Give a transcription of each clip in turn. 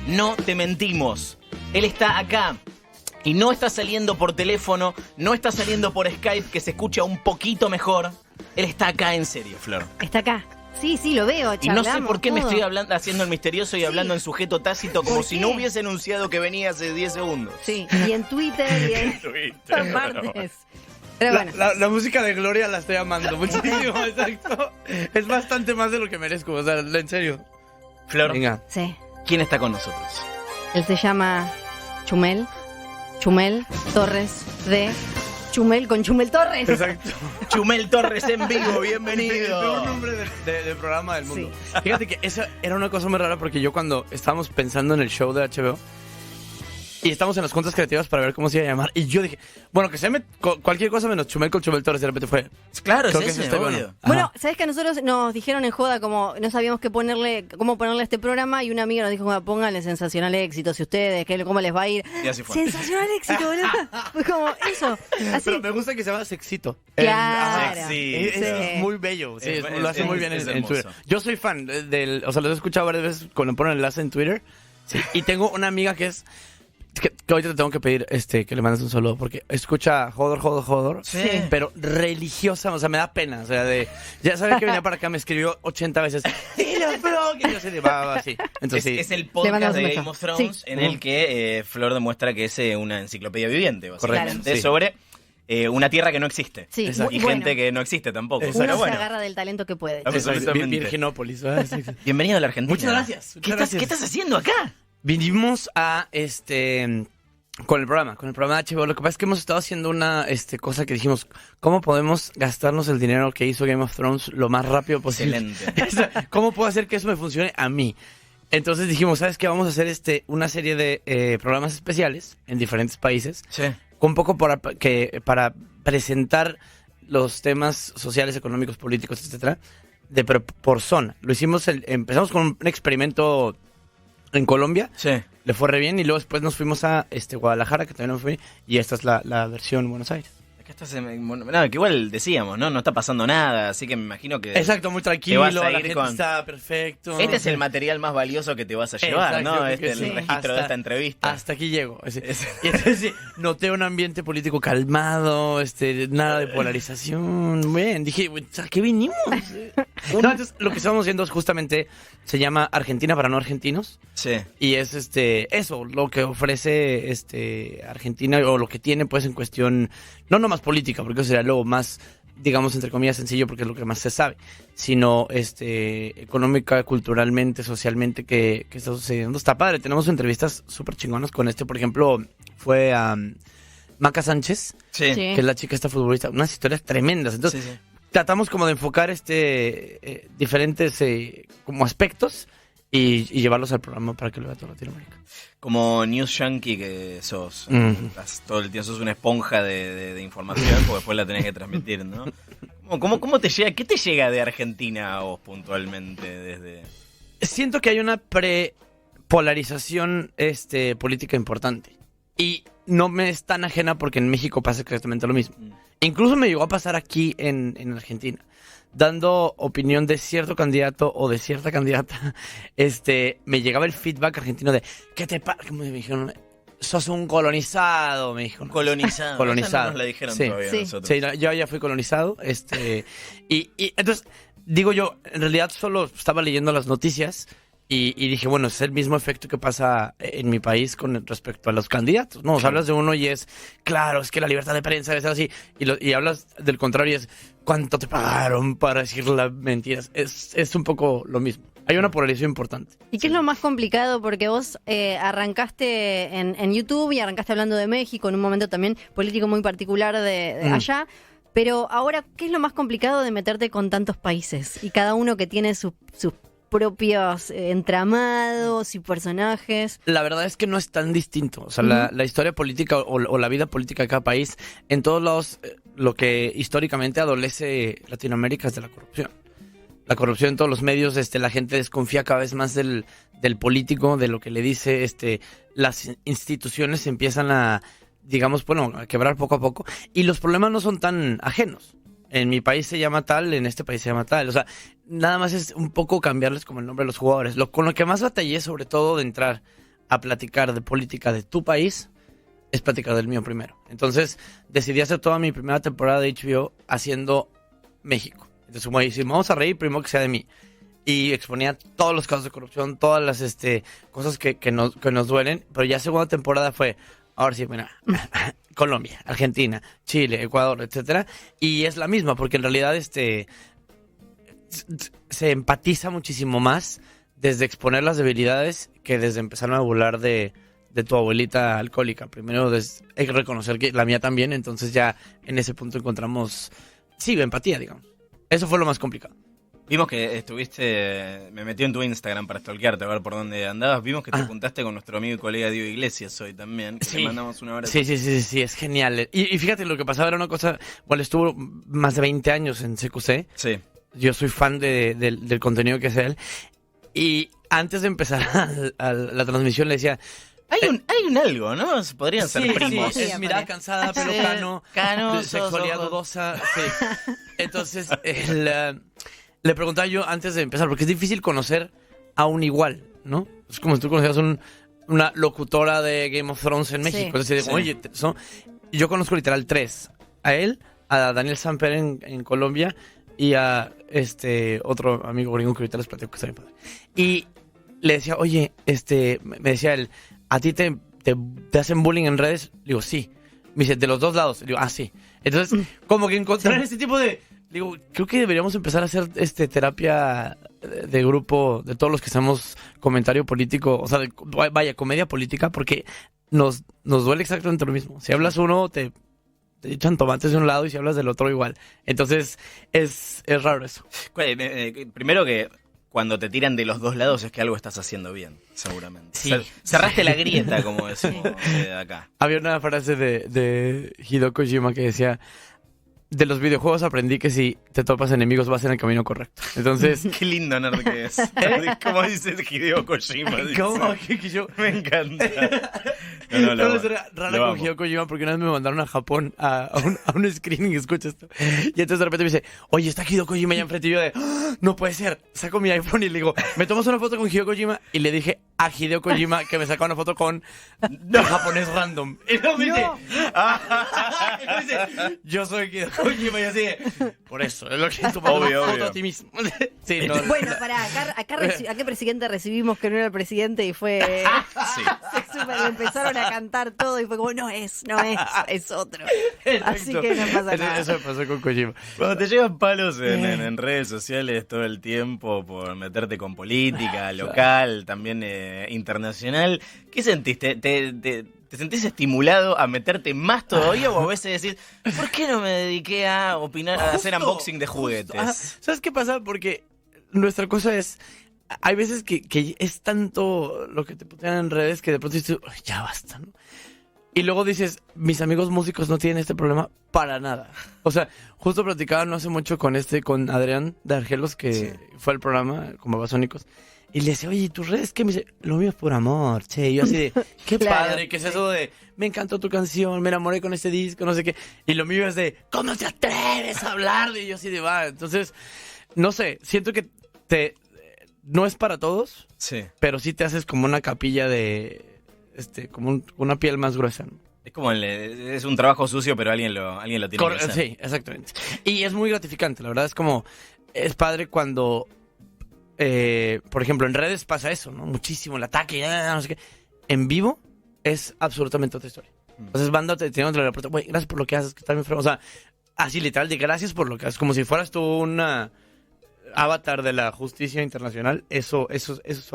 no te mentimos. Él está acá. Y no está saliendo por teléfono, no está saliendo por Skype, que se escucha un poquito mejor. Él está acá en serio, Flor. Está acá. Sí, lo veo, Y no sé charlamos, por qué me todo. estoy haciendo el misterioso y hablando en sujeto tácito, como si no hubiese anunciado que venía hace 10 segundos. Sí, y en Twitter y en todas partes. Pero bueno. La música de Gloria la estoy amando muchísimo, exacto. Es bastante más de lo que merezco, o sea, en serio. Flor, Venga. Sí. ¿Quién está con nosotros? Él se llama Chumel Torres de Chumel con Chumel Torres. Exacto. Chumel Torres en vivo, El bienvenido. peor nombre del programa del mundo. Fíjate que esa era una cosa muy rara porque yo cuando estábamos pensando en el show de HBO y estábamos en las juntas creativas para ver cómo se iba a llamar y yo dije, bueno, que se llame cualquier cosa menos Chumel con Chumel Torres, de repente fue... Claro, creo es que ese, está obvio. bueno. Bueno, Ajá. ¿sabes que a nosotros nos dijeron en joda como no sabíamos cómo ponerle a este programa y una amiga nos dijo, bueno, pónganle sensacional éxito si ustedes, cómo les va a ir? Y así fue. Sensacional éxito, boludo. Pues como eso. Así. Pero me gusta que se llama Sexito. Claro. Sexy. Es muy bello, sí, lo hace muy bien es en hermoso. Twitter. Yo soy fan del, o sea, lo he escuchado varias veces cuando ponen el enlace en Twitter. Sí, y tengo una amiga que es que ahorita te tengo que pedir que le mandes un saludo porque escucha Jodor, Sí. pero religiosa, o sea, me da pena, o sea, ya sabía que venía para acá, me escribió 80 veces. Dile, bro, que yo sé de va así. Entonces sí. Es el Le podcast mandamos de un Game beso. of Thrones Sí. en el que Flor demuestra que es una enciclopedia viviente, básicamente, Correcto, sí. sobre una tierra que no existe. Sí, Exacto. Y bueno, gente que no existe tampoco. Exacto. Pero uno bueno, se agarra del talento que puede. absolutamente. Virginópolis, ¿verdad? Sí, sí. Bienvenido a la Argentina. Muchas gracias. ¿Qué estás haciendo acá? Vinimos a con el programa de HBO. Lo que pasa es que hemos estado haciendo una cosa que dijimos, ¿cómo podemos gastarnos el dinero que hizo Game of Thrones lo más rápido posible? Excelente. ¿Cómo puedo hacer que eso me funcione a mí? Entonces dijimos, ¿sabes qué? Vamos a hacer una serie de programas especiales en diferentes países, Sí. un poco para presentar los temas sociales, económicos, políticos, etcétera, pero por zona. Empezamos con un experimento en Colombia, Sí. le fue re bien y luego después nos fuimos a Guadalajara, que también nos fue bien, y esta es la versión en Buenos Aires. Acá estás que igual decíamos, ¿no? No está pasando nada, así que me imagino que... Exacto, muy tranquilo, vas a la ir gente con- está perfecto. Este es el material más valioso que te vas a llevar, Exacto, ¿no? porque El sí. registro de esta entrevista. Hasta aquí llego. Y entonces sí, noté un ambiente político calmado, nada de polarización. Bien, dije, ¿a qué vinimos? No, entonces lo que estamos haciendo es justamente, se llama Argentina para no argentinos. Sí. Y es eso, lo que ofrece Argentina, o lo que tiene pues en cuestión, no nomás política, porque eso sería lo más, digamos, entre comillas, sencillo, porque es lo que más se sabe, sino económica, culturalmente, socialmente, que está sucediendo. Está padre, tenemos entrevistas súper chingonas con por ejemplo, fue a Maca Sánchez, Sí. Sí. que es la chica esta futbolista, unas historias tremendas. Entonces, Sí, sí. tratamos como de enfocar diferentes como aspectos y llevarlos al programa para que lo vea toda Latinoamérica. Como news junkie que sos. Estás todo el tiempo, sos una esponja de información, porque después la tenés que transmitir, ¿no? ¿Cómo te llega? ¿Qué te llega de Argentina a vos puntualmente desde...? Siento que hay una prepolarización política importante. Y no me es tan ajena porque en México pasa exactamente lo mismo. Incluso me llegó a pasar aquí en Argentina. Dando opinión de cierto candidato o de cierta candidata, me llegaba el feedback argentino de ¿qué te pasa? Me dijeron, sos un colonizado, me dijeron. Colonizado. Colonizado. Esa no nos la dijeron Sí. todavía Sí. nosotros. Sí, yo ya fui colonizado, y entonces, digo yo, en realidad solo estaba leyendo las noticias y dije, bueno, es el mismo efecto que pasa en mi país con respecto a los candidatos, ¿no? O sea, hablas de uno y es, claro, es que la libertad de prensa debe ser así, y hablas del contrario y es, ¿cuánto te pagaron para decir las mentiras? Es un poco lo mismo. Hay una polarización importante. ¿Y qué es lo más complicado? Porque vos arrancaste en YouTube y arrancaste hablando de México, en un momento también político muy particular de allá. Pero ahora, ¿qué es lo más complicado de meterte con tantos países? Y cada uno que tiene sus propios entramados y personajes. La verdad es que no es tan distinto. O sea, la historia política o la vida política de cada país, en todos lados, lo que históricamente adolece Latinoamérica es de la corrupción. La corrupción en todos los medios, la gente desconfía cada vez más del político, de lo que le dice, las instituciones empiezan a, digamos, bueno, a quebrar poco a poco, y los problemas no son tan ajenos. En mi país se llama tal, en este país se llama tal. O sea, nada más es un poco cambiarles como el nombre de los jugadores. Con lo que más batallé, sobre todo de entrar a platicar de política de tu país, es platicar del mío primero. Entonces, decidí hacer toda mi primera temporada de HBO haciendo México. Entonces, como dije, vamos a reír, primero que sea de mí. Y exponía todos los casos de corrupción, todas las cosas que nos duelen. Pero ya segunda temporada fue, ahora sí, mira, Colombia, Argentina, Chile, Ecuador, etcétera. Y es la misma, porque en realidad se empatiza muchísimo más desde exponer las debilidades que desde empezar a burlar de tu abuelita alcohólica. Primero hay que reconocer que la mía también, entonces ya en ese punto encontramos, sí, empatía, digamos. Eso fue lo más complicado. Vimos que me metí en tu Instagram para stalkearte, a ver por dónde andabas. Vimos que te juntaste con nuestro amigo y colega Diego Iglesias hoy también, que le mandamos un abrazo. Sí, es genial. Y fíjate, lo que pasaba era una cosa, bueno, estuvo más de 20 años en CQC. Sí. Yo soy fan del contenido que hace él. Y antes de empezar la transmisión le decía... Hay un algo, ¿no? Podrían ser primos. Sí, es mirada cansada, pelo cano, sexualidad dudosa. Sí. Entonces, le preguntaba yo antes de empezar, porque es difícil conocer a un igual, ¿no? Es como si tú conocieras una locutora de Game of Thrones en México. Entonces, oye, yo conozco literal 3. A él, a Daniel Samper en Colombia y a otro amigo gringo que ahorita les platico que está bien padre. Y le decía, oye, me decía él, ¿a ti te hacen bullying en redes? Le digo, sí. Me dice, ¿de los dos lados? Le digo, sí. Entonces, como que encontrar este tipo de... Digo, creo que deberíamos empezar a hacer terapia de grupo de todos los que hacemos comentario político, o sea, vaya, comedia política, porque nos duele exactamente lo mismo. Si hablas uno, te echan tomates de un lado y si hablas del otro igual. Entonces, es raro eso. Primero que cuando te tiran de los dos lados es que algo estás haciendo bien, seguramente. Sí. Cerraste la grieta, como decimos acá. Había una frase de Hideo Kojima que decía... De los videojuegos aprendí que si te topas enemigos vas en el camino correcto. Entonces... Qué lindo nerd que es. ¿Cómo dice Hideo Kojima? ¿Cómo? Me encanta. No, es rara con Hideo Kojima porque una vez me mandaron a Japón a un screening, escucha esto. Y entonces de repente me dice, oye, está Hideo Kojima allá enfrente. Y yo no puede ser. Saco mi iPhone y le digo, ¿me tomas una foto con Hideo Kojima? Y le dije a Hideo Kojima que me saca una foto con un japonés random. Y luego me dice, yo soy Hideo Kojima y así, por eso, es lo que tú obvio. a ti mismo. Sí, bueno, acá ¿a qué presidente recibimos que no era el presidente y fue... Sí. Empezaron a cantar todo y fue como, no es otro. Exacto. Así que no pasa nada. Eso me pasó con Kojima. Cuando te llevan palos en redes sociales todo el tiempo por meterte con política local, también internacional, ¿qué sentiste? ¿Te sentís estimulado a meterte más todavía o a veces decís, ¿por qué no me dediqué a opinar, a hacer unboxing de juguetes? ¿Sabes qué pasa? Porque nuestra cosa es, hay veces que es tanto lo que te putean en redes que de pronto dices, ya basta, ¿no? Y luego dices, mis amigos músicos no tienen este problema para nada. O sea, justo platicaba no hace mucho con Adrián de Argelos, que fue al programa con Babasónicos. Y le decía, oye, ¿tus redes qué? Me dice, lo mío es por amor, che. Y yo así de, qué padre, ¿qué es eso de, me encantó tu canción, me enamoré con este disco, no sé qué. Y lo mío es de, ¿cómo te atreves a hablar? Y yo así de, va. Entonces, no sé, siento que no es para todos, pero sí te haces como una capilla de, como una piel más gruesa, ¿no? Es como es un trabajo sucio, pero alguien lo tiene que hacer. Sí, exactamente. Y es muy gratificante, la verdad es padre cuando... por ejemplo, en redes pasa eso, ¿no? Muchísimo, el ataque, no sé qué. En vivo es absolutamente otra historia. Entonces, banda te tiene otra respuesta. Güey, gracias por lo que haces, que está bien enfermo. O sea, así literal, de gracias por lo que haces. Como si fueras tú una avatar de la justicia internacional. Eso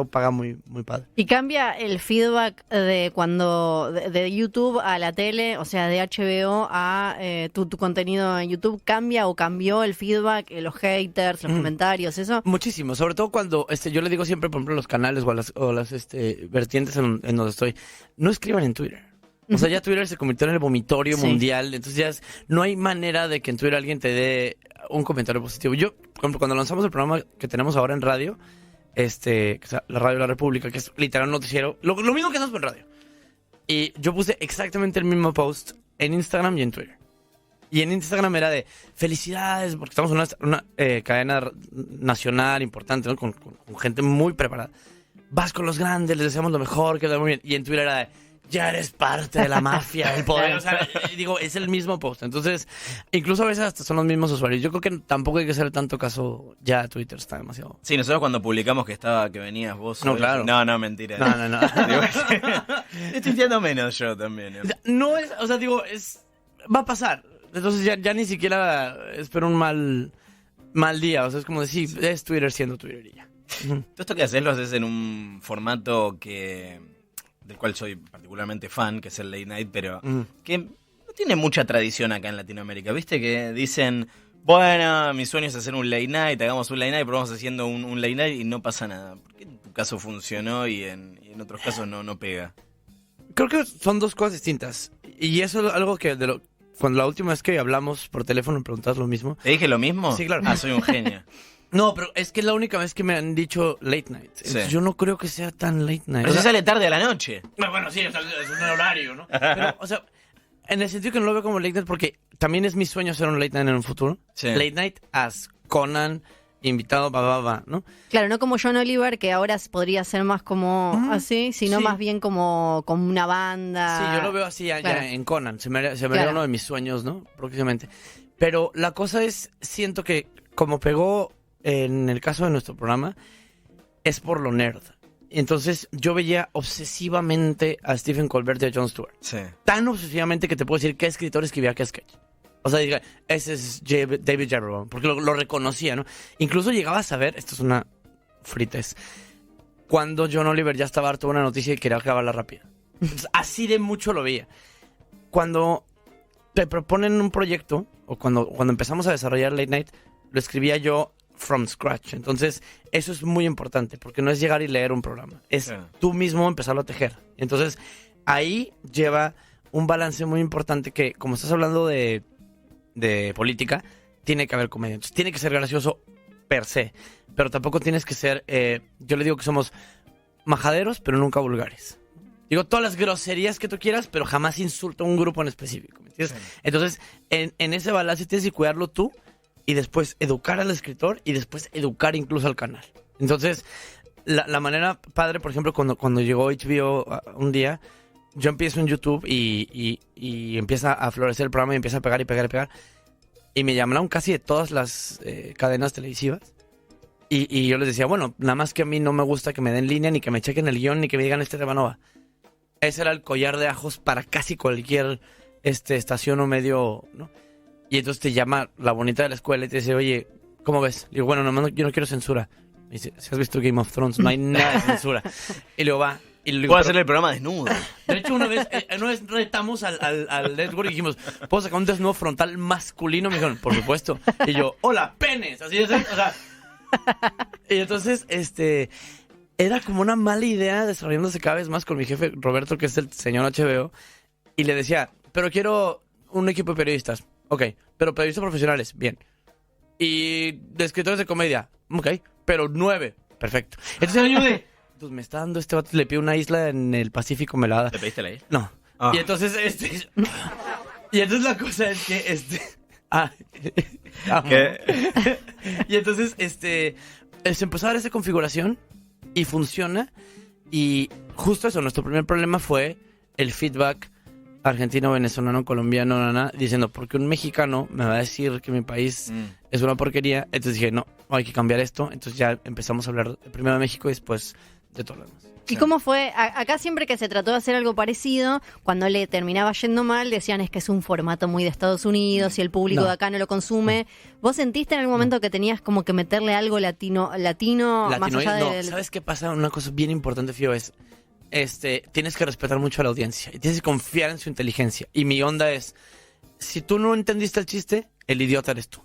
paga muy, muy padre. Y cambia el feedback de cuando de YouTube a la tele, o sea, de HBO a tu contenido en YouTube. ¿Cambia o cambió el feedback, los haters, los comentarios, eso? Muchísimo, sobre todo cuando yo le digo siempre, por ejemplo, en los canales o las vertientes en donde estoy, no escriban en Twitter. O sea, ya Twitter se convirtió en el vomitorio mundial, entonces ya no hay manera de que en Twitter alguien te dé un comentario positivo. Yo, por ejemplo, cuando lanzamos el programa que tenemos ahora en radio, que es la Radio de la República, que es literal un noticiero, lo mismo que hacemos en radio. Y yo puse exactamente el mismo post en Instagram y en Twitter. Y en Instagram era de felicidades, porque estamos en una cadena nacional importante, ¿no? Con gente muy preparada. vas con los grandes, les deseamos lo mejor, que muy bien. Y en Twitter era de, ya eres parte de la mafia, el poder. O sea, digo, es el mismo post. Entonces, incluso a veces hasta son los mismos usuarios. Yo creo que tampoco hay que hacer tanto caso ya a Twitter, está demasiado. Sí, nosotros cuando publicamos que venías vos. No, claro. No, mentira. No. Digo, estoy entiendo menos yo también. No es, o sea, digo, va a pasar. Entonces ya ni siquiera espero un mal día. O sea, es como decir, es Twitter siendo Twitter y ya. Todo esto que haces lo haces en un formato del cual soy particularmente fan, que es el late night, pero que no tiene mucha tradición acá en Latinoamérica. ¿Viste? Que dicen, bueno, mi sueño es hacer un late night, hagamos un late night, pero vamos haciendo un late night y no pasa nada. ¿Por qué en tu caso funcionó y en otros casos no pega? Creo que son dos cosas distintas. Y eso es algo que cuando la última vez que hablamos por teléfono me preguntabas lo mismo. ¿Te dije lo mismo? Sí, claro. Ah, soy un genio. No, pero es que es la única vez que me han dicho late night. Sí. Yo no creo que sea tan late night. Pero se sale tarde a la noche. Bueno, sí, es un horario, ¿no? Pero, o sea, en el sentido que no lo veo como late night porque también es mi sueño hacer un late night en un futuro. Sí. Late night as Conan, invitado, ¿no? Claro, no como John Oliver, que ahora podría ser más como así, sino sí. más bien como una banda. Sí, yo lo veo así ya Claro. en Conan. Se me haría Claro. uno de mis sueños, ¿no? Próximamente. Pero la cosa es, siento que como pegó en el caso de nuestro programa, es por lo nerd. Entonces yo veía obsesivamente a Stephen Colbert y a Jon Stewart. Sí. Tan obsesivamente que te puedo decir qué escritor escribía qué sketch. O sea, diga, ese es David Jaberbaum, porque lo reconocía, ¿no? Incluso llegaba a saber, esto es una fritez, cuando John Oliver ya estaba harto de una noticia y quería acabarla rápida. Entonces, así de mucho lo veía. Cuando te proponen un proyecto, o cuando empezamos a desarrollar Late Night, lo escribía yo from scratch. Entonces, eso es muy importante, porque no es llegar y leer un programa. Es tú mismo empezarlo a tejer. Entonces, ahí lleva un balance muy importante que, como estás hablando de política, tiene que haber comedia. Entonces, tiene que ser gracioso per se, pero tampoco tienes que ser, yo le digo que somos majaderos, pero nunca vulgares. Digo todas las groserías que tú quieras, pero jamás insulto a un grupo en específico, ¿me entiendes? Sí. Entonces, en ese balance tienes que cuidarlo tú y después educar al escritor y después educar incluso al canal. Entonces, la manera padre, por ejemplo, cuando llegó HBO un día, yo empiezo en YouTube y empieza a florecer el programa y empieza a pegar y pegar y pegar. Y me llamaron casi de todas las cadenas televisivas. Y yo les decía, bueno, nada más que a mí no me gusta que me den línea, ni que me chequen el guión, ni que me digan este tema no va. Ese era el collar de ajos para casi cualquier estación o medio, ¿no? Y entonces te llama la bonita de la escuela y te dice, oye, ¿cómo ves? Le digo, bueno, nomás yo no quiero censura. Me dice, si has visto Game of Thrones, no hay nada de censura. Y luego va. Y le digo, puedo hacer el programa desnudo. De hecho, una vez retamos al network y dijimos, ¿puedo sacar un desnudo frontal masculino? Me dijeron, por supuesto. Y yo, hola, penes. Así es, o sea. Y entonces, era como una mala idea desarrollándose cada vez más con mi jefe Roberto, que es el señor HBO. Y le decía, pero quiero un equipo de periodistas. Ok, pero periodistas profesionales, bien. Y de escritores de comedia, ok, pero 9, perfecto. Entonces el año de, pues me está dando este vato, le pido una isla en el Pacífico, me la da. ¿Le pediste la isla? No. Ah. Y entonces, y entonces la cosa es que, ¿Qué? Y entonces, se empezó a dar esa configuración y funciona. Y justo eso, nuestro primer problema fue el feedback argentino, venezolano, colombiano, diciendo, porque un mexicano me va a decir que mi país es una porquería. Entonces dije, no, hay que cambiar esto. Entonces ya empezamos a hablar primero de México y después de todo lo demás. ¿Y cómo fue? Acá siempre que se trató de hacer algo parecido, cuando le terminaba yendo mal, decían es que es un formato muy de Estados Unidos y el público de acá no lo consume. ¿Vos sentiste en algún momento que tenías como que meterle algo latino más allá de... No, ¿sabes qué pasa? Una cosa bien importante, Fío, es tienes que respetar mucho a la audiencia y tienes que confiar en su inteligencia. Y mi onda es, si tú no entendiste el chiste, el idiota eres tú.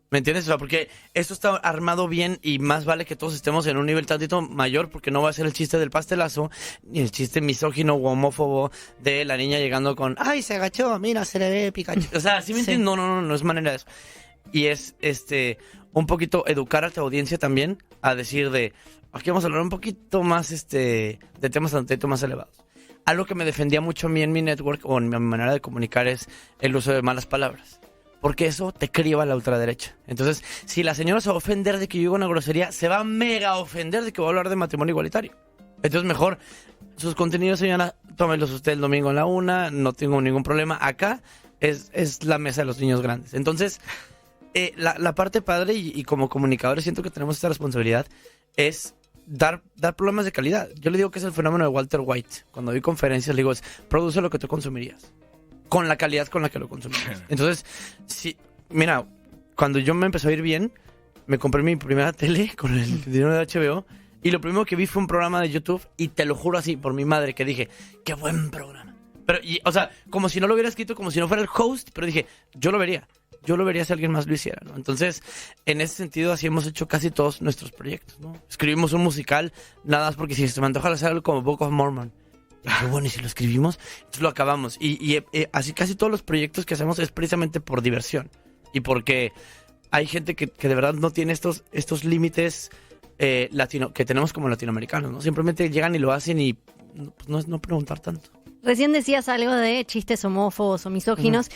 ¿Me entiendes? O sea, porque esto está armado bien y más vale que todos estemos en un nivel tantito mayor, porque no va a ser el chiste del pastelazo ni el chiste misógino o homófobo de la niña llegando con ¡ay, se agachó! Mira, se le ve Pikachu. O sea, ¿sí me entiendes? No es manera de eso. Y es un poquito educar a tu audiencia también a decir de aquí vamos a hablar un poquito más de temas tantito más elevados. Algo que me defendía mucho a mí en mi network o en mi manera de comunicar es el uso de malas palabras. Porque eso te criba la ultraderecha. Entonces, si la señora se va a ofender de que yo diga una grosería, se va a mega ofender de que voy a hablar de matrimonio igualitario. Entonces mejor sus contenidos, señora, tómenlos usted el domingo a la 1, no tengo ningún problema. Acá es la mesa de los niños grandes. Entonces, la parte padre y como comunicadores siento que tenemos esta responsabilidad es dar programas de calidad. Yo le digo que es el fenómeno de Walter White. Cuando doy conferencias le digo, produce lo que tú consumirías, con la calidad con la que lo consumirías. Entonces, mira, cuando yo me empezó a ir bien, me compré mi primera tele con el dinero de HBO y lo primero que vi fue un programa de YouTube y te lo juro así, por mi madre, que dije, qué buen programa. Pero, o sea, como si no lo hubiera escrito, como si no fuera el host, pero dije, yo lo vería si alguien más lo hiciera, ¿no? Entonces, en ese sentido, así hemos hecho casi todos nuestros proyectos, ¿no? Escribimos un musical, nada más porque si se me antoja hacer algo como Book of Mormon. Y dije, bueno, ¿y si lo escribimos? Entonces lo acabamos. Y así casi todos los proyectos que hacemos es precisamente por diversión. Y porque hay gente que de verdad no tiene estos límites que tenemos como latinoamericanos, ¿no? Simplemente llegan y lo hacen y pues, no preguntar tanto. Recién decías algo de chistes homófobos o misóginos.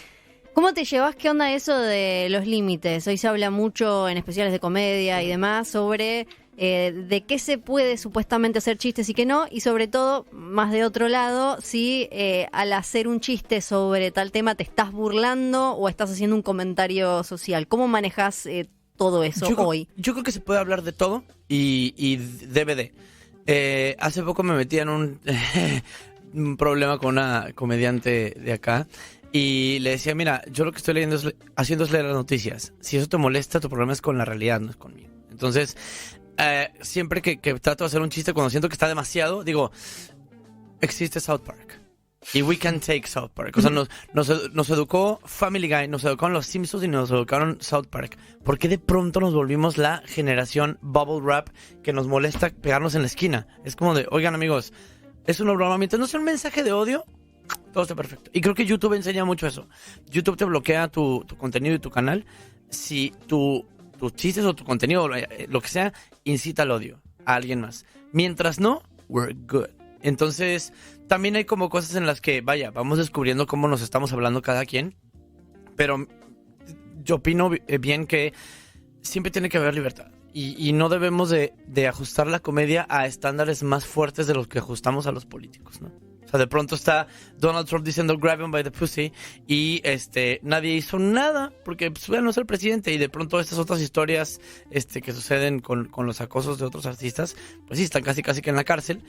¿Cómo te llevas? ¿Qué onda eso de los límites? Hoy se habla mucho en especiales de comedia y demás sobre de qué se puede supuestamente hacer chistes y qué no, y sobre todo, más de otro lado, si al hacer un chiste sobre tal tema te estás burlando o estás haciendo un comentario social. ¿Cómo manejas todo eso hoy? Yo creo que se puede hablar de todo y debe de. Hace poco me metí en un problema con una comediante de acá. Y le decía, mira, yo lo que estoy haciendo es leer las noticias. Si eso te molesta, tu problema es con la realidad, no es conmigo. Entonces, siempre que trato de hacer un chiste, cuando siento que está demasiado, digo, existe South Park. Y we can take South Park. O sea, nos educó Family Guy, nos educaron los Simpsons y nos educaron South Park. ¿Por qué de pronto nos volvimos la generación bubble wrap que nos molesta pegarnos en la esquina? Es como de, oigan amigos, es una broma. Mientras no sea un mensaje de odio, todo está perfecto. Y creo que YouTube enseña mucho eso. YouTube te bloquea tu contenido y tu canal si tus chistes o tu contenido, lo que sea, incita al odio a alguien más. Mientras no, we're good. Entonces, también hay como cosas en las que, vaya, vamos descubriendo cómo nos estamos hablando cada quien. Pero yo opino bien que siempre tiene que haber libertad. Y no debemos de ajustar la comedia a estándares más fuertes de los que ajustamos a los políticos, ¿no? O sea, de pronto está Donald Trump diciendo grab him by the pussy y nadie hizo nada porque pues, no es el presidente. Y de pronto estas otras historias que suceden con los acosos de otros artistas, pues sí, están casi que en la cárcel.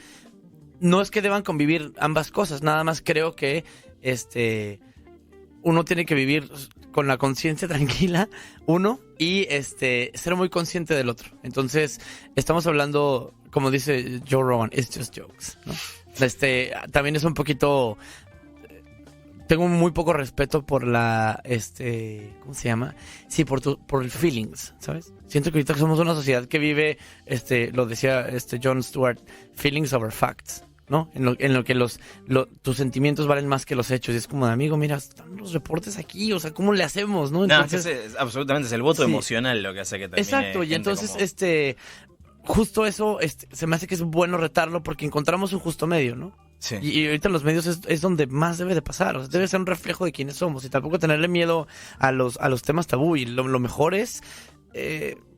No es que deban convivir ambas cosas, nada más creo que uno tiene que vivir con la conciencia tranquila, y ser muy consciente del otro. Entonces, estamos hablando, como dice Joe Rogan, it's just jokes, ¿no? También es un poquito... Tengo muy poco respeto por la... ¿cómo se llama? Sí, por el feelings, ¿sabes? Siento que ahorita somos una sociedad que vive, lo decía Jon Stewart, feelings over facts, ¿no? En lo que tus sentimientos valen más que los hechos. Y es como de, amigo, mira, están los reportes aquí, o sea, ¿cómo le hacemos, no? Entonces, absolutamente, es el voto emocional lo que hace que termine. Exacto, y entonces, justo eso, se me hace que es bueno retarlo porque encontramos un justo medio, ¿no? Sí. Y ahorita en los medios es donde más debe de pasar, o sea, debe ser un reflejo de quiénes somos y tampoco tenerle miedo a los temas tabú, y lo mejor es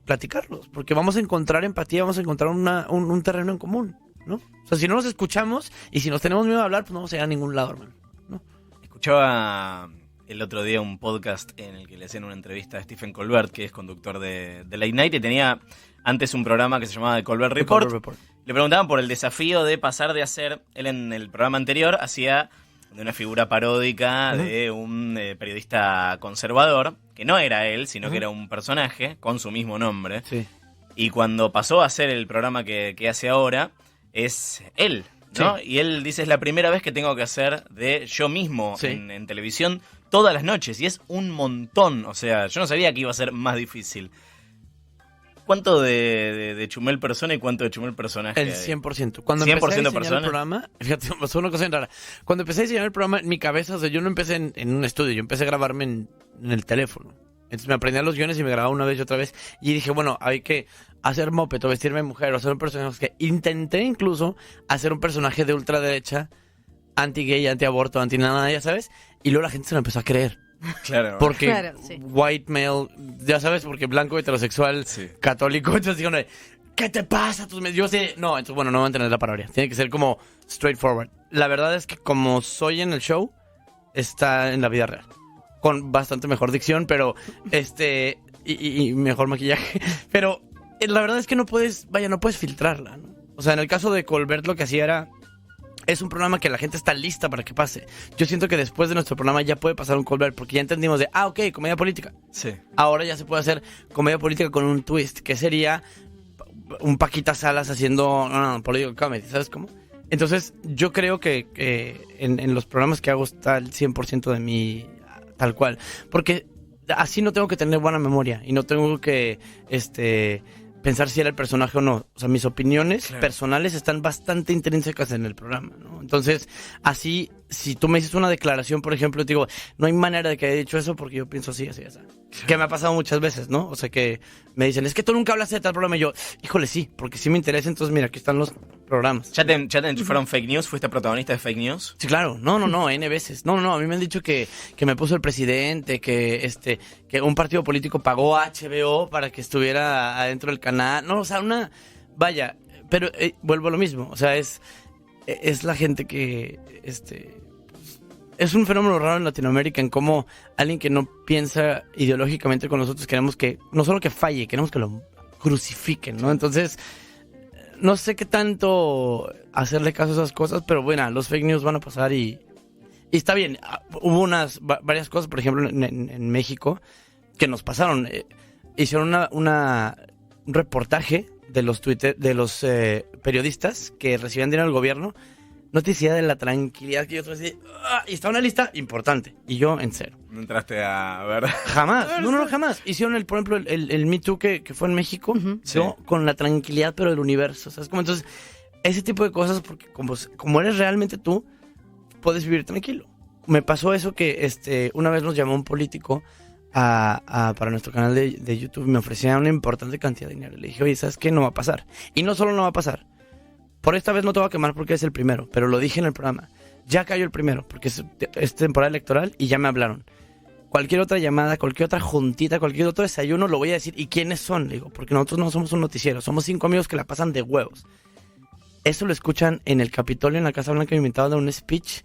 platicarlos, porque vamos a encontrar empatía, vamos a encontrar un terreno en común, ¿no? O sea, si no nos escuchamos y si nos tenemos miedo a hablar, pues no vamos a ir a ningún lado, hermano, ¿no? Escuchaba el otro día un podcast en el que le hacían una entrevista a Stephen Colbert, que es conductor de Late Night, y tenía antes un programa que se llamaba The Colbert Report. Le preguntaban por el desafío de pasar de hacer, él en el programa anterior hacía de una figura paródica de un periodista conservador, que no era él, sino que era un personaje con su mismo nombre. Sí. Y cuando pasó a hacer el programa que hace ahora, es él, ¿no? Sí. Y él dice, es la primera vez que tengo que hacer de yo mismo en televisión todas las noches, y es un montón. O sea, yo no sabía que iba a ser más difícil. ¿Cuánto de Chumel persona y cuánto de Chumel personaje? El 100%. Cuando empecé a diseñar el programa, fíjate, pasó una cosa bien rara. Cuando empecé a diseñar el programa, en mi cabeza, o sea, yo no empecé en un estudio, yo empecé a grabarme en el teléfono. Entonces me aprendí los guiones y me grababa una vez y otra vez. Y dije, bueno, hay que hacer moped o vestirme de mujer o hacer un personaje. Que intenté incluso hacer un personaje de ultraderecha, anti-gay, anti-aborto, anti-nada, ya sabes. Y luego la gente se lo empezó a creer. Claro. Porque white male, ya sabes, porque blanco, heterosexual, católico. Entonces digo, ¿qué te pasa? Yo sé, no, entonces bueno, no van a tener la parodia. Tiene que ser como straightforward. La verdad es que como soy en el show, está en la vida real. Con bastante mejor dicción, pero y mejor maquillaje. Pero la verdad es que no puedes filtrarla, ¿no? O sea, en el caso de Colbert lo que hacía era... Es un programa que la gente está lista para que pase. Yo siento que después de nuestro programa ya puede pasar un Colbert, porque ya entendimos de, ok, comedia política. Sí. Ahora ya se puede hacer comedia política con un twist, que sería un Paquita Salas haciendo political comedy, ¿sabes cómo? Entonces, yo creo que en los programas que hago está el 100% de mí tal cual. Porque así no tengo que tener buena memoria y no tengo que pensar si era el personaje o no. O sea, mis opiniones personales están bastante intrínsecas en el programa, ¿no? Entonces, así, si tú me dices una declaración, por ejemplo, te digo, no hay manera de que haya dicho eso porque yo pienso así. Que me ha pasado muchas veces, ¿no? O sea, que me dicen, es que tú nunca hablaste de tal programa. Y yo, híjole, sí, porque sí me interesa. Entonces, mira, aquí están los programas. ¿Ya te enchufaron fake news? ¿Fuiste protagonista de fake news? Sí, claro. No, N veces. No, a mí me han dicho que me puso el presidente, que un partido político pagó a HBO para que estuviera adentro del canal. No, o sea, vaya, pero vuelvo a lo mismo. O sea, es la gente que, es un fenómeno raro en Latinoamérica en cómo alguien que no piensa ideológicamente con nosotros queremos que, no solo que falle, queremos que lo crucifiquen, ¿no? Entonces, no sé qué tanto hacerle caso a esas cosas, pero bueno, los fake news van a pasar y está bien. Hubo varias cosas, por ejemplo, en México, que nos pasaron. Hicieron un reportaje de los periodistas que recibían dinero del gobierno. No te decía de la tranquilidad que yo tuve así. Y está una lista importante. Y yo en cero. ¿No entraste a ver? Jamás. No, jamás. Hicieron, por ejemplo, el Me Too que fue en México. Uh-huh. Yo con la tranquilidad, pero del universo. ¿Sabes? Entonces, ese tipo de cosas, porque como eres realmente tú, puedes vivir tranquilo. Me pasó eso que una vez nos llamó un político para nuestro canal de YouTube. Me ofrecía una importante cantidad de dinero. Le dije, oye, ¿sabes qué? No va a pasar. Y no solo no va a pasar. Por esta vez no te voy a quemar porque es el primero, pero lo dije en el programa. Ya cayó el primero, porque es temporada electoral y ya me hablaron. Cualquier otra llamada, cualquier otra juntita, cualquier otro desayuno, lo voy a decir. ¿Y quiénes son? Le digo, porque nosotros no somos un noticiero, somos 5 amigos que la pasan de huevos. Eso lo escuchan en el Capitolio, en la Casa Blanca. Me invitaron a un speech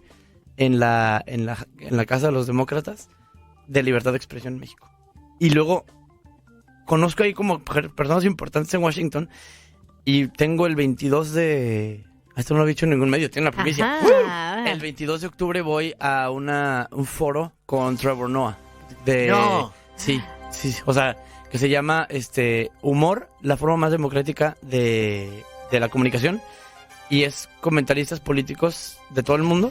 en la Casa de los Demócratas de libertad de expresión en México. Y luego conozco ahí como personas importantes en Washington. Y tengo el 22 de... Esto no lo he dicho en ningún medio, tiene una primicia. El 22 de octubre voy a un foro con Trevor Noah. ¡No! Sí. O sea, que se llama Humor, la forma más democrática de la comunicación. Y es comentaristas políticos de todo el mundo.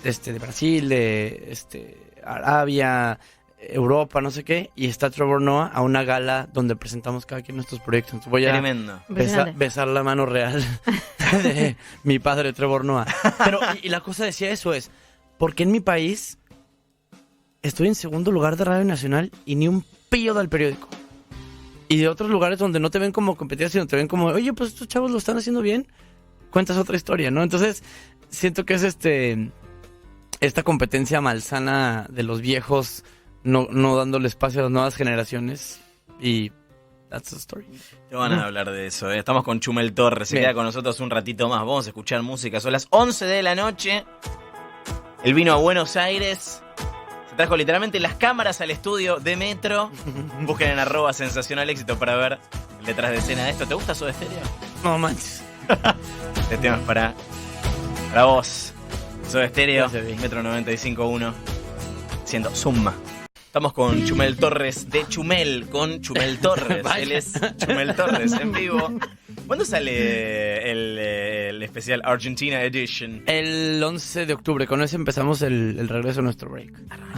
De Brasil, de Arabia, Europa, no sé qué, y está Trevor Noah a una gala donde presentamos cada quien nuestros proyectos. Entonces voy a Tremendo. besar la mano real de mi padre Trevor Noah. Pero, y la cosa decía eso es, porque en mi país estoy en segundo lugar de Radio Nacional y ni un pillo del periódico. Y de otros lugares donde no te ven como competencia, sino te ven como, oye, pues estos chavos lo están haciendo bien, cuentas otra historia, ¿no? Entonces, siento que es esta competencia malsana de los viejos no dándole espacio a las nuevas generaciones y that's the story. Te van a hablar de eso, ¿eh? Estamos con Chumel Torres, se queda con nosotros un ratito más, vamos a escuchar música, son las 11 de la noche, él vino a Buenos Aires, se trajo literalmente las cámaras al estudio de Metro, busquen en @sensacionaléxito para ver el detrás de escena de esto. ¿Te gusta Soda Stereo? No manches. Este tema es para vos, Soda Stereo, Gracias, Metro 95.1, siendo Summa. Estamos con Chumel Torres de Chumel, con Chumel Torres. Él es Chumel Torres en vivo. ¿Cuándo sale el especial Argentina Edition? El 11 de octubre, con eso empezamos el regreso a nuestro break.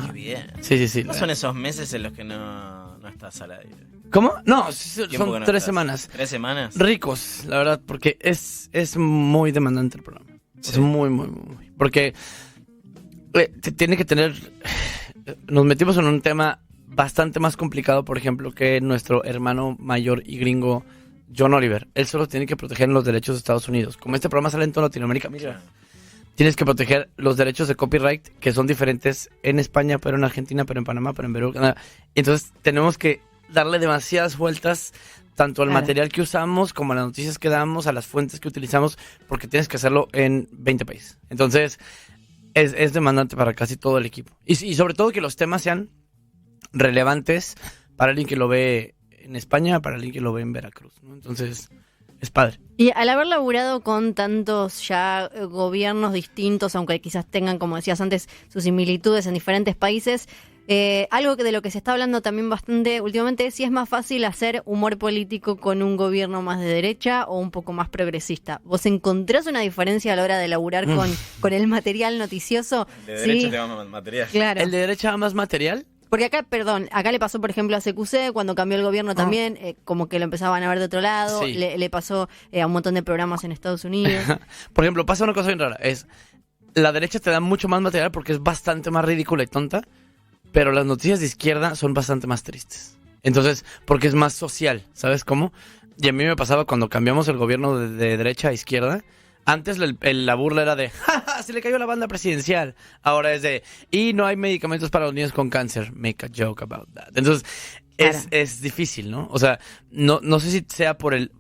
Qué bien. Sí. ¿No son esos meses en los que no estás al aire? ¿Cómo? No, son No 3 estás. semanas. 3 semanas. Ricos, la verdad, porque es muy demandante el programa. Sí. Es muy. Porque tiene que tener... Nos metimos en un tema bastante más complicado, por ejemplo, que nuestro hermano mayor y gringo, John Oliver. Él solo tiene que proteger los derechos de Estados Unidos. Como este programa sale en toda Latinoamérica, mira, tienes que proteger los derechos de copyright, que son diferentes en España, pero en Argentina, pero en Panamá, pero en Perú. Entonces tenemos que darle demasiadas vueltas, tanto el Claro. material que usamos como las noticias que damos, a las fuentes que utilizamos, porque tienes que hacerlo en 20 países. Entonces, es demandante para casi todo el equipo. Y sobre todo que los temas sean relevantes para alguien que lo ve en España, para alguien que lo ve en Veracruz, ¿no? Entonces, es padre. Y al haber laburado con tantos ya gobiernos distintos, aunque quizás tengan, como decías antes, sus similitudes en diferentes países, algo de lo que se está hablando también bastante últimamente es si es más fácil hacer humor político con un gobierno más de derecha o un poco más progresista. ¿Vos encontrás una diferencia a la hora de laburar con el material noticioso? De derecha Sí, te va material. claro. ¿El de derecha va más material? Porque acá, acá le pasó, por ejemplo, a CQC, cuando cambió el gobierno también, como que lo empezaban a ver de otro lado, Sí. le pasó a un montón de programas en Estados Unidos. Por ejemplo, pasa una cosa bien rara. La derecha te da mucho más material porque es bastante más ridícula y tonta, pero las noticias de izquierda son bastante más tristes. Entonces, porque es más social, ¿sabes cómo? Y a mí me pasaba cuando cambiamos el gobierno de derecha a izquierda. Antes la burla era de, ¡ja, ja! Se le cayó la banda presidencial. Ahora es de, y no hay medicamentos para los niños con cáncer. Make a joke about that. Entonces, Claro. es difícil, ¿no? O sea, no sé si sea por el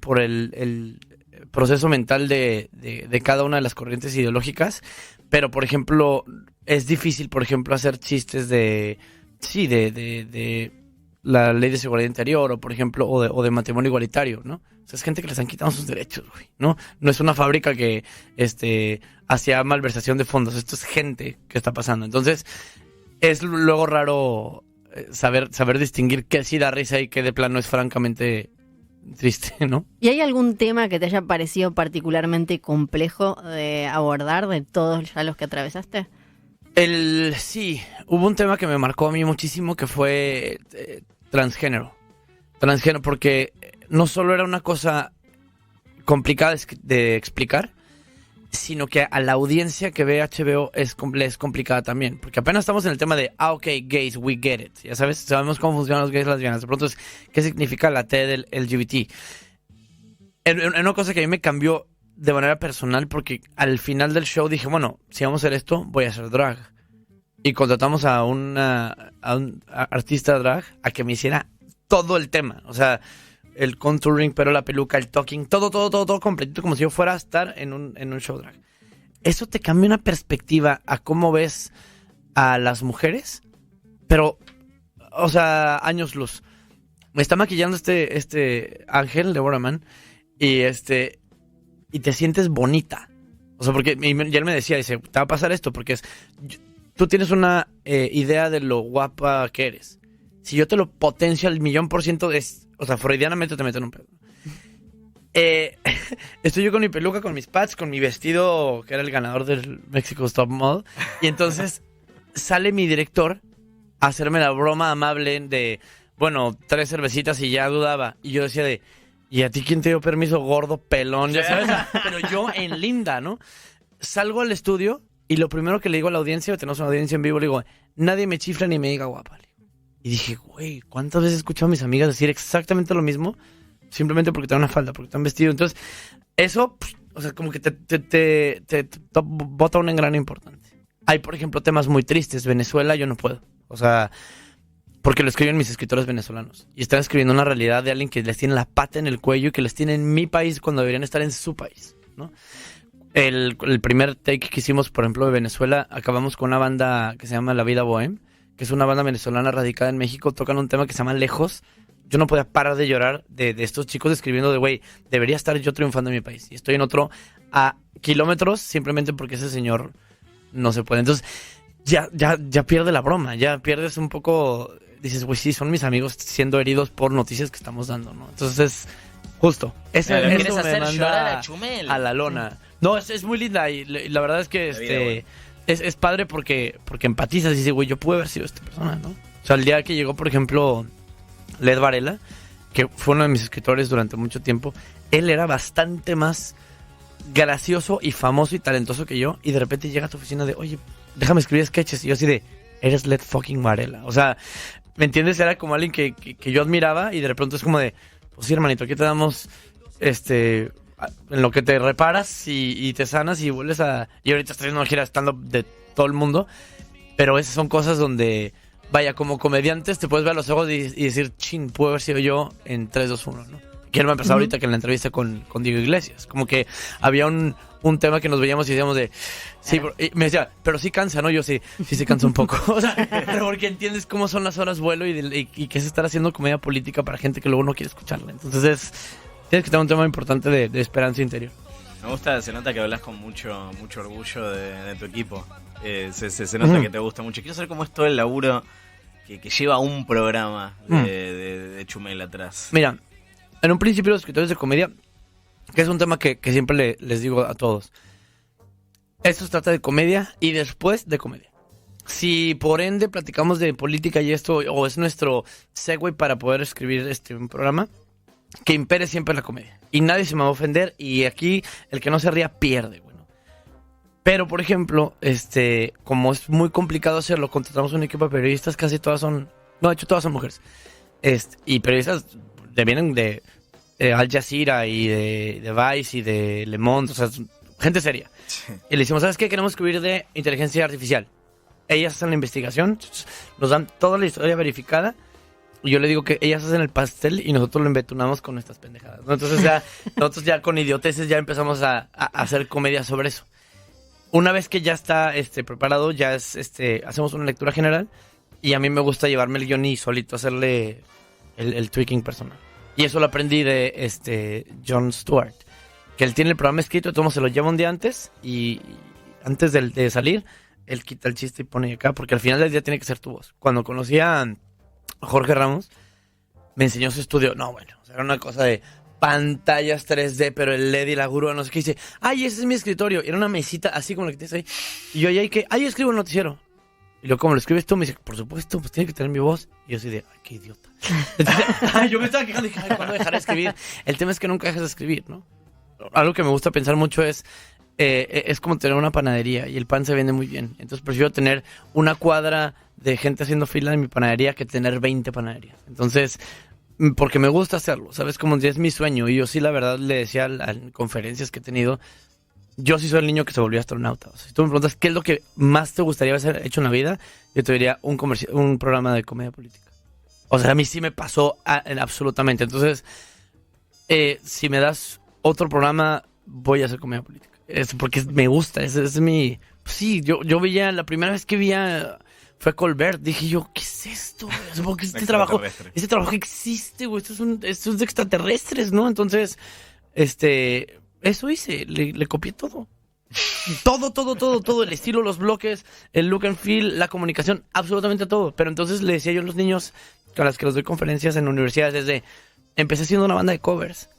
proceso mental de cada una de las corrientes ideológicas, pero, por ejemplo, es difícil, por ejemplo, hacer chistes de la ley de seguridad interior, o por ejemplo, o de matrimonio igualitario, ¿no? O sea, es gente que les han quitado sus derechos, güey, ¿no? No es una fábrica que hacía malversación de fondos. Esto es gente que está pasando. Entonces, es luego raro saber distinguir qué sí da risa y qué de plano es francamente triste, ¿no? ¿Y hay algún tema que te haya parecido particularmente complejo de abordar de todos ya los que atravesaste? Sí, hubo un tema que me marcó a mí muchísimo que fue transgénero. Transgénero, porque no solo era una cosa complicada de explicar, sino que a la audiencia que ve HBO es complicada también. Porque apenas estamos en el tema de, ok, gays, we get it. Ya sabes, sabemos cómo funcionan los gays y las lesbianas. De pronto es, ¿qué significa la T del LGBT? En una cosa que a mí me cambió de manera personal, porque al final del show dije, bueno, si vamos a hacer esto, voy a hacer drag. Y contratamos a un artista drag a que me hiciera todo el tema. O sea, el contouring, pero la peluca, el talking, todo completito, como si yo fuera a estar en un show drag. Eso te cambia una perspectiva a cómo ves a las mujeres, pero, o sea, años luz. Me está maquillando este Ángel de Boraman y te sientes bonita. O sea, porque y él me decía, dice, te va a pasar esto porque tú tienes una idea de lo guapa que eres. Si yo te lo potencio al 1,000,000%, o sea, freudianamente te meto en un pedo. Estoy yo con mi peluca, con mis pads, con mi vestido, que era el ganador del Mexico's Top Model. Y entonces sale mi director a hacerme la broma amable de, bueno, 3 cervecitas y ya dudaba. Y yo decía ¿y a ti quién te dio permiso, gordo, pelón? Ya sabes, pero yo en linda, ¿no? Salgo al estudio y lo primero que le digo a la audiencia, tenemos una audiencia en vivo, le digo, nadie me chifla ni me diga guapa. Y dije, güey, ¿cuántas veces he escuchado a mis amigas decir exactamente lo mismo? Simplemente porque traen una falda, porque están vestidos. Entonces, eso, o sea, como que te bota un engrane importante. Hay, por ejemplo, temas muy tristes. Venezuela, yo no puedo. O sea, porque lo escriben mis escritores venezolanos. Y están escribiendo una realidad de alguien que les tiene la pata en el cuello y que les tiene en mi país cuando deberían estar en su país, ¿no? El primer take que hicimos, por ejemplo, de Venezuela, acabamos con una banda que se llama La Vida Bohem, que es una banda venezolana radicada en México. Tocan un tema que se llama Lejos. Yo no podía parar de llorar de estos chicos escribiendo de, güey, debería estar yo triunfando en mi país. Y estoy en otro a kilómetros simplemente porque ese señor no se puede. Entonces, ya pierde la broma, ya pierdes un poco. Dices, güey, sí, son mis amigos siendo heridos por noticias que estamos dando, ¿no? Entonces, justo. Eso ¿Quieres me hacer llorar manda a Chumel? a la lona. No, es muy linda y la verdad es que es padre porque empatizas y dices, güey, yo pude haber sido esta persona, ¿no? O sea, el día que llegó, por ejemplo, Led Varela, que fue uno de mis escritores durante mucho tiempo, él era bastante más gracioso y famoso y talentoso que yo, y de repente llega a tu oficina de, oye, déjame escribir sketches, y yo así de, eres Led fucking Varela. O sea, ¿me entiendes? Era como alguien que yo admiraba y de repente es como de, pues sí, hermanito, aquí te damos en lo que te reparas y te sanas y vuelves y ahorita estoy haciendo una gira stand-up de todo el mundo, pero esas son cosas donde, vaya, como comediantes te puedes ver a los ojos y decir, chin, puede haber sido yo en 3, 2, 1, ¿no? Que no me ha pasado ahorita que en la entrevista con Diego Iglesias. Como que había un tema que nos veíamos y decíamos de... Sí, y me decía, pero sí cansa, ¿no? Yo sí se cansa un poco. O sea, pero porque entiendes cómo son las horas vuelo y que es estar haciendo comedia política para gente que luego no quiere escucharla. Entonces tienes que tener un tema importante de esperanza interior. Me gusta, se nota que hablas con mucho orgullo de tu equipo. Se nota que te gusta mucho. Quiero saber cómo es todo el laburo que lleva un programa de Chumel atrás. Mira, en un principio los escritores de comedia, que es un tema que siempre les digo a todos, esto se trata de comedia y después de comedia. Si por ende platicamos de política y esto, o es nuestro segue para poder escribir un programa, que impere siempre la comedia. Y nadie se me va a ofender, y aquí el que no se ría pierde, bueno. Pero, por ejemplo, como es muy complicado hacerlo, contratamos un equipo de periodistas, casi todas son... No, de hecho todas son mujeres. Y periodistas vienen de Al Jazeera y de Vice y de Le Monde, o sea, gente seria. Sí. Y le decimos, ¿sabes qué? Queremos escribir de inteligencia artificial. Ellas hacen la investigación, nos dan toda la historia verificada, y yo le digo que ellas hacen el pastel y nosotros lo embetunamos con nuestras pendejadas, ¿no? Entonces nosotros ya con idioteces ya empezamos a hacer comedia sobre eso. Una vez que ya está preparado, ya hacemos una lectura general, y a mí me gusta llevarme el guión y solito hacerle el tweaking personal. Y eso lo aprendí de Jon Stewart, que él tiene el programa escrito, entonces se lo lleva un día antes, y antes de salir, él quita el chiste y pone acá, porque al final del día tiene que ser tu voz. Cuando conocí a Jorge Ramos, me enseñó su estudio. No, bueno, o sea, era una cosa de pantallas 3D, pero el LED y la grúa, no sé qué. Dice, ay, ese es mi escritorio. Y era una mesita así como la que tienes ahí. Y yo ahí yo escribo el noticiero. Y luego, ¿cómo lo escribes tú? Me dice, por supuesto, pues tiene que tener mi voz. Y yo así de, ay, qué idiota. Entonces, yo me estaba quejando y dije, ay, ¿cuándo dejaré de escribir? El tema es que nunca dejas de escribir, ¿no? Algo que me gusta pensar mucho es como tener una panadería y el pan se vende muy bien. Entonces prefiero tener una cuadra de gente haciendo fila en mi panadería que tener 20 panaderías. Entonces, porque me gusta hacerlo, ¿sabes? Como es mi sueño. Y yo sí, la verdad, le decía en conferencias que he tenido, yo sí soy el niño que se volvió astronauta. O sea, si tú me preguntas qué es lo que más te gustaría haber hecho en la vida, yo te diría un programa de comedia política. O sea, a mí sí me pasó absolutamente. Entonces, si me das otro programa, voy a hacer comedia política. Porque me gusta, es mi... Sí, yo veía, la primera vez que vi fue Colbert, dije yo, ¿qué es esto? Porque este trabajo existe, güey, esto es de extraterrestres, ¿no? Entonces, eso hice, le copié todo. Todo, el estilo, los bloques, el look and feel, la comunicación, absolutamente todo. Pero entonces le decía yo a los niños con las que los doy conferencias en universidades, empecé haciendo una banda de covers.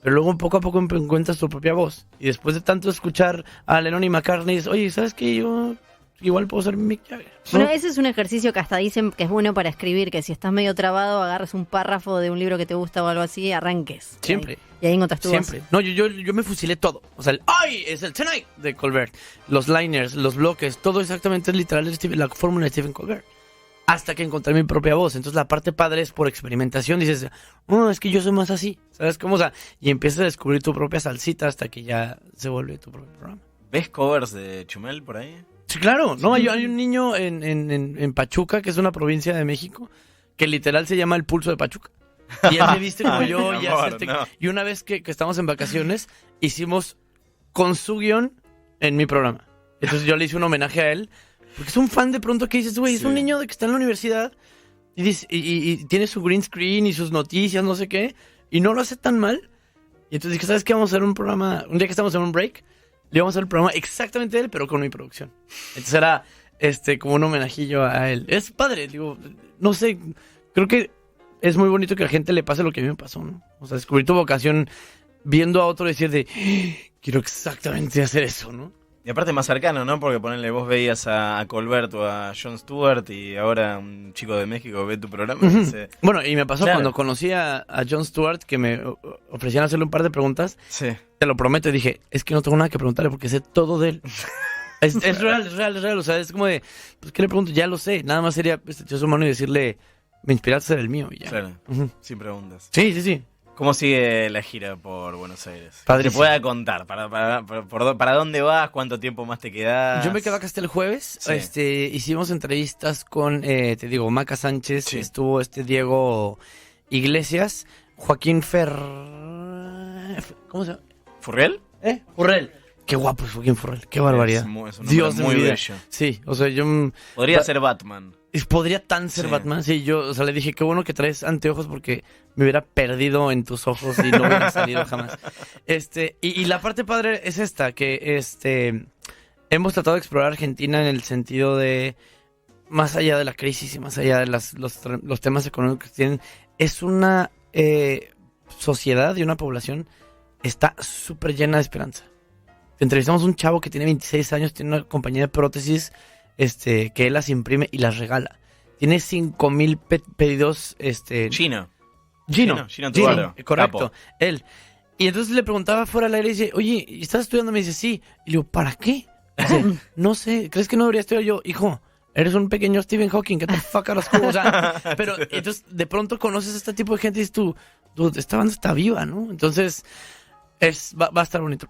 Pero luego poco a poco encuentras tu propia voz. Y después de tanto escuchar a Lennon y McCartney, dices, oye, ¿sabes qué? Yo igual puedo ser Mick Jagger, ¿no? Bueno, ese es un ejercicio que hasta dicen que es bueno para escribir, que si estás medio trabado, agarres un párrafo de un libro que te gusta o algo así, arranques. Siempre. Y ahí encontras tu Siempre. voz. No, yo me fusilé todo. O sea, ¡ay! Es el Tonight de Colbert. Los liners, los bloques, todo exactamente es literal la fórmula de Stephen Colbert. Hasta que encontré mi propia voz. Entonces la parte padre es por experimentación. Dices, es que yo soy más así. ¿Sabes cómo? O sea, y empiezas a descubrir tu propia salsita hasta que ya se vuelve tu propio programa. ¿Ves covers de Chumel por ahí? Sí, claro. No, hay un niño en Pachuca, que es una provincia de México, que literal se llama El Pulso de Pachuca. Y él me viste como yo. Y una vez que estamos en vacaciones, hicimos con su guión en mi programa. Entonces yo le hice un homenaje a él. Porque es un fan de pronto que dices, güey, es un niño de que está en la universidad y tiene su green screen y sus noticias, no sé qué, y no lo hace tan mal. Y entonces dije, ¿sabes qué? Vamos a hacer un programa, un día que estamos en un break, le vamos a hacer el programa exactamente de él, pero con mi producción. Entonces era como un homenajillo a él. Es padre, digo, no sé, creo que es muy bonito que a la gente le pase lo que a mí me pasó, ¿no? O sea, descubrir tu vocación viendo a otro decir quiero exactamente hacer eso, ¿no? Y aparte más cercano, ¿no? Porque ponele, vos veías a Colbert o a Jon Stewart y ahora un chico de México ve tu programa y dice... Bueno, y me pasó cuando conocí a Jon Stewart, que me ofrecían hacerle un par de preguntas. Sí. Te lo prometo, y dije, es que no tengo nada que preguntarle porque sé todo de él. es real. O sea, es como de, pues, ¿qué le pregunto? Ya lo sé. Nada más sería echar su mano y decirle, me inspiraste a ser el mío y ya. Claro, sin preguntas. Sí. ¿Cómo sigue la gira por Buenos Aires? Padrísimo. ¿Te pueda contar? ¿Para dónde vas? ¿Cuánto tiempo más te quedás? Yo me quedo acá hasta el jueves. Sí. Hicimos entrevistas con, Maca Sánchez, estuvo Diego Iglesias, Joaquín ¿Cómo se llama? ¿Furriel? Furriel. Qué guapo es Joaquín Furriel, qué barbaridad. Es un Dios hombre muy de mi vida. bello. Sí, o sea, yo... Podría ser Batman. Podría tan ser Sí. Batman, sí, yo, o sea, le dije, qué bueno que traes anteojos porque me hubiera perdido en tus ojos y no hubiera salido jamás. Y la parte padre es esta, que hemos tratado de explorar Argentina en el sentido de, más allá de la crisis y más allá de los temas económicos que tienen, es una sociedad y una población está súper llena de esperanza. Entrevistamos a un chavo que tiene 26 años, tiene una compañía de prótesis que él las imprime y las regala. Tiene 5,000 pedidos. Gino Gino Tubaro, correcto. capo. Él. Y entonces le preguntaba fuera del aire y dice, oye, ¿estás estudiando? Me dice, sí. Y le digo, ¿para qué? Dice, no sé, ¿crees que no debería estudiar? Yo, hijo, eres un pequeño Stephen Hawking, get the fuck out of school. O sea, pero entonces de pronto conoces a este tipo de gente y dices tú, esta banda está viva, ¿no? Entonces va a estar bonito.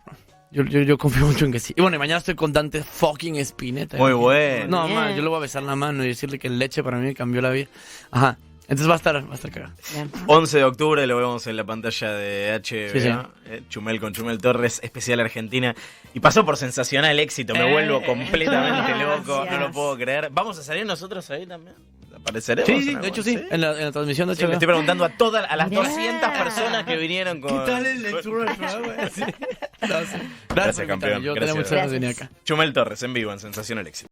Yo confío mucho en que sí. Y bueno, y mañana estoy con Dante fucking Spinetta. Muy bueno. No, Bien. man, yo le voy a besar la mano y decirle que el leche para mí me cambió la vida. Ajá. Entonces va a estar cagado. Bien. 11 de octubre lo vemos en la pantalla de HBO. Sí, sí. Chumel con Chumel Torres, especial Argentina. Y pasó por sensacional éxito. Me vuelvo completamente loco. No lo puedo creer. ¿Vamos a salir nosotros ahí también? ¿Apareceremos? Sí, de hecho sí. En la transmisión de Sí, le HBO. estoy preguntando a las Mirá. 200 personas que vinieron con... ¿Qué tal el lectura del programa? Sí. Gracias. Gracias, campeón. Yo tenía Gracias. muchas ganas de venir acá. Chumel Torres en vivo en Sensacional Éxito.